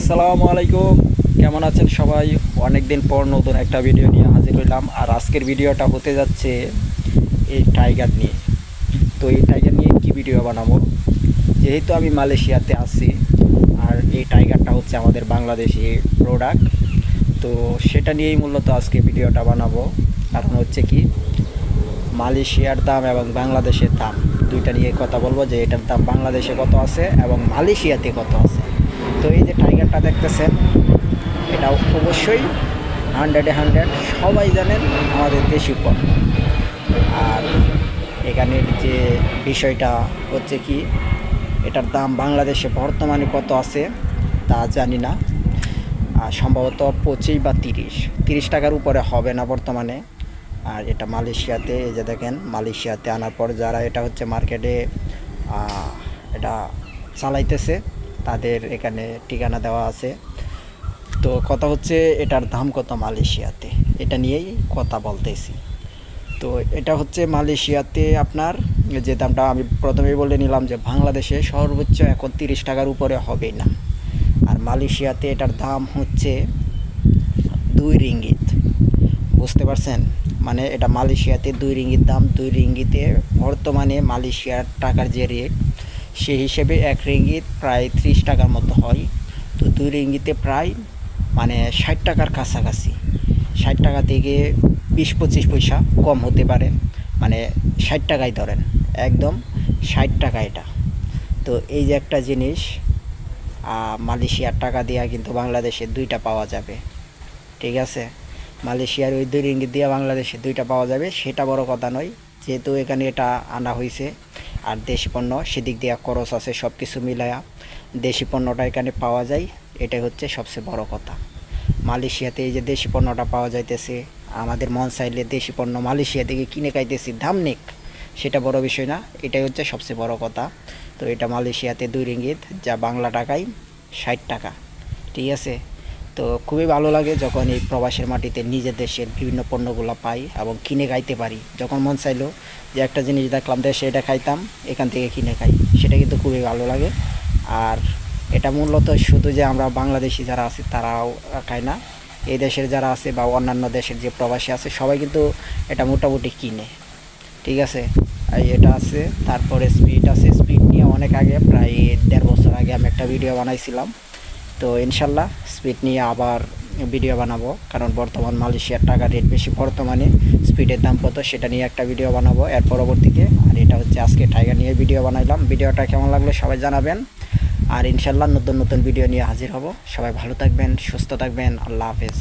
আসসালামু আলাইকুম, কেমন আছেন সবাই? অনেক দিন পর নতুন একটা ভিডিও নিয়ে হাজির হইলাম। আর আজকের ভিডিওটা হতে যাচ্ছে এই টাইগার নিয়ে। তো এই টাইগার নিয়ে কি ভিডিও বানাবো, যেহেতু আমি মালয়েশিয়াতে আছি আর এই টাইগারটা হচ্ছে আমাদের বাংলাদেশি প্রোডাক্ট, তো সেটা নিয়েই মূলত আজকে ভিডিওটা বানাবো। কারণ হচ্ছে কি, মালয়েশিয়ার দাম এবং বাংলাদেশের দাম দুইটা নিয়ে কথা বলবো, যে এটার দাম বাংলাদেশে কত আছে এবং মালয়েশিয়াতে কত আছে। তো এই যে টাইগারটা দেখতেছেন, এটা অবশ্যই 100-100 সবাই জানেন আমাদের দেশি পণ্য। আর এখানের যে বিষয়টা হচ্ছে কি, এটার দাম বাংলাদেশে বর্তমানে কত আছে তা জানি না। সম্ভবত 25 বা 30 টাকার উপরে হবে না বর্তমানে। আর এটা মালয়েশিয়াতে, এই যে দেখেন, মালয়েশিয়াতে আনার পর যারা এটা হচ্ছে মার্কেটে এটা চালাইতেছে, তাদের এখানে ঠিকানা দেওয়া আছে। তো কথা হচ্ছে এটার দাম কত মালয়েশিয়াতে, এটা নিয়েই কথা বলতেছি। তো এটা হচ্ছে মালয়েশিয়াতে আপনার যে দামটা আমি প্রথমেই বলে নিলাম, যে বাংলাদেশে সর্বোচ্চ এখন 30 টাকার উপরে হবেই না। আর মালয়েশিয়াতে এটার দাম হচ্ছে 2 রিঙ্গিত। বুঝতে পারছেন? মানে এটা মালয়েশিয়াতে 2 রিঙ্গিত দাম। 2 রিঙ্গিতে বর্তমানে মালয়েশিয়ার টাকার যে রেট, সেই হিসেবে 1 রিঙ্গিত প্রায় 30 টাকার মতো হয়। তো 2 রিঙ্গিতে প্রায় মানে 60 টাকার কাছাকাছি। 60 টাকা থেকে 20-25 পয়সা কম হতে পারে, মানে 60 টাকাই ধরেন, একদম 60 টাকা এটা। তো এই যে একটা জিনিস, মালয়েশিয়ার টাকা দিয়া কিন্তু বাংলাদেশে দুইটা পাওয়া যাবে। ঠিক আছে, মালয়েশিয়ার ওই 2 রিঙ্গিত দিয়ে বাংলাদেশে দুইটা পাওয়া যাবে, সেটা বড় কথা নয়। যেহেতু এখানে এটা আনা হয়েছে আর দেশি পণ্য, সেদিক দিয়ে খরচ আছে, সব কিছু মিলায়া দেশি পণ্যটা এখানে পাওয়া যায়, এটাই হচ্ছে সবচেয়ে বড় কথা। মালয়েশিয়াতে এই যে দেশি পণ্যটা পাওয়া যাইতেছে, আমাদের মন চাইলে দেশি পণ্য মালয়েশিয়া থেকে কিনে খাইতেছি, দাম নেক, সেটা বড় বিষয় না, এটাই হচ্ছে সবচেয়ে বড় কথা। তো এটা মালয়েশিয়াতে 2 রিঙ্গিত, যা বাংলা টাকায় 60 টাকা। ঠিক আছে, তো খুবই ভালো লাগে যখন এই প্রবাসের মাটিতে নিজের দেশের বিভিন্ন পণ্যগুলো পাই এবং কিনে খাইতে পারি। যখন মন চাইলো যে একটা জিনিস দেখলাম দেশে, এটা খাইতাম, এখান থেকে কিনে খাই, সেটা কিন্তু খুবই ভালো লাগে। আর এটা মূলত শুধু যে আমরা বাংলাদেশি যারা আছি তারাও খায় না, এই দেশের যারা আছে বা অন্যান্য দেশের যে প্রবাসী আছে, সবাই কিন্তু এটা মোটামুটি কিনে। ঠিক আছে, এটা আছে। তারপরে স্পিড আছে। স্পিড নিয়ে অনেক আগে, প্রায় 1.5 বছর আগে আমি একটা ভিডিও বানাইছিলাম। তো ইনশাল্লাহ স্পিড নিয়ে আবার ভিডিও বানাবো, কারণ বর্তমান মালয়েশিয়ার টাকা রেট বেশি, বর্তমানে স্পিডের দাম কত সেটা নিয়ে একটা ভিডিও বানাবো এর পরবর্তীতে। আর এটা হচ্ছে আজকে টাইগার নিয়ে ভিডিও বানাইলাম। ভিডিওটা কেমন লাগলো সবাই জানাবেন। আর ইনশাল্লাহ নতুন নতুন ভিডিও নিয়ে হাজির হব। সবাই ভালো থাকবেন, সুস্থ থাকবেন। আল্লাহ হাফেজ।